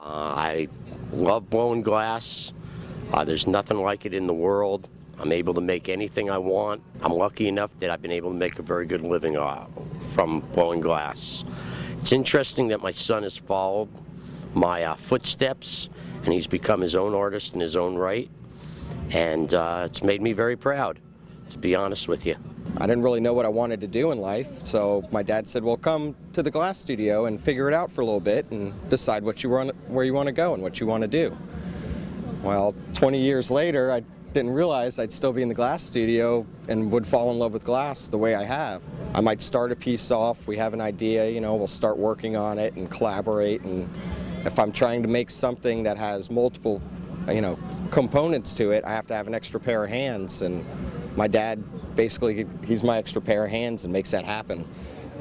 I love blowing glass. There's nothing like it in the world. I'm able to make anything I want. I'm lucky enough that I've been able to make a very good living from blowing glass. It's interesting that my son has followed my footsteps, and he's become his own artist in his own right, and it's made me very proud, to be honest with you. I didn't really know what I wanted to do in life, so my dad said, well, come to the glass studio and figure it out for a little bit and decide where you want to go and what you want to do. Well, 20 years later, I didn't realize I'd still be in the glass studio and would fall in love with glass the way I have. I might start a piece off, we have an idea, you know, we'll start working on it and collaborate, and if I'm trying to make something that has multiple, you know, components to it, I have to have an extra pair of hands, and my dad, basically, he's my extra pair of hands and makes that happen.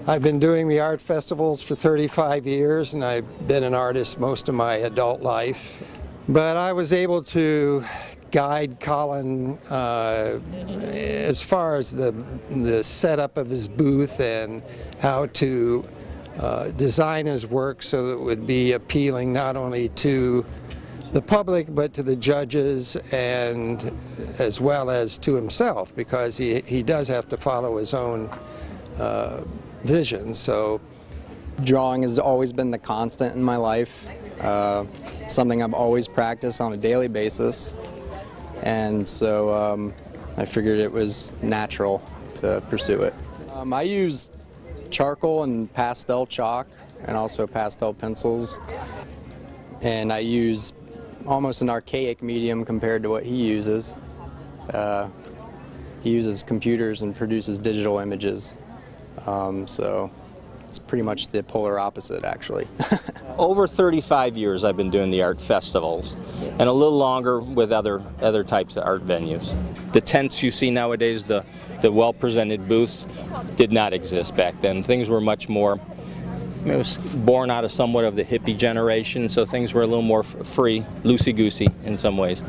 I've been doing the art festivals for 35 years, and I've been an artist most of my adult life. But I was able to guide Colin as far as the setup of his booth and how to design his work so that it would be appealing not only to the public but to the judges and as well as to himself, because he does have to follow his own vision. So drawing has always been the constant in my life, something I've always practiced on a daily basis, and so I figured it was natural to pursue it. I use charcoal and pastel chalk and also pastel pencils, and I use almost an archaic medium compared to what he uses. He uses computers and produces digital images, so it's pretty much the polar opposite, actually. Over 35 years I've been doing the art festivals, and a little longer with other types of art venues. The tents you see nowadays, the well-presented booths, did not exist back then. Things were much more, it was born out of somewhat of the hippie generation, so things were a little more free, loosey-goosey in some ways.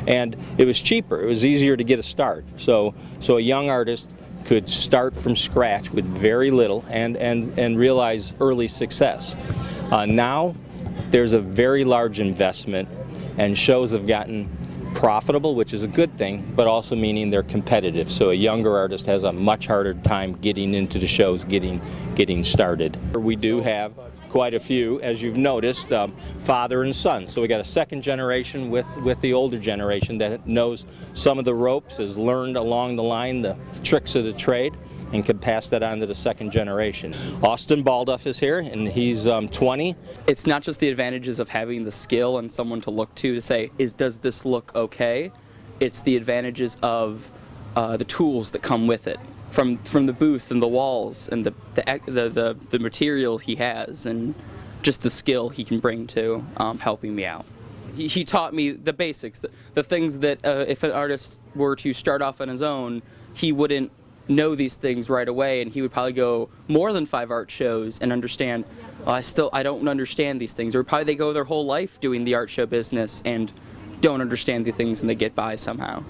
And it was cheaper, it was easier to get a start. So a young artist could start from scratch with very little and realize early success. Now there's a very large investment, and shows have gotten profitable, which is a good thing, but also meaning they're competitive. So a younger artist has a much harder time getting into the shows, getting started. We do have quite a few, as you've noticed, father and son. So we got a second generation with the older generation that knows some of the ropes, has learned along the line the tricks of the trade, and can pass that on to the second generation. Austin Balduff is here, and he's 20. It's not just the advantages of having the skill and someone to look to say, does this look okay? It's the advantages of the tools that come with it, from the booth and the walls and the material he has, and just the skill he can bring to helping me out. He taught me the basics, the things that if an artist were to start off on his own, he wouldn't know these things right away, and he would probably go more than 5 art shows and understand, I don't understand these things, or probably they go their whole life doing the art show business and don't understand the things and they get by somehow.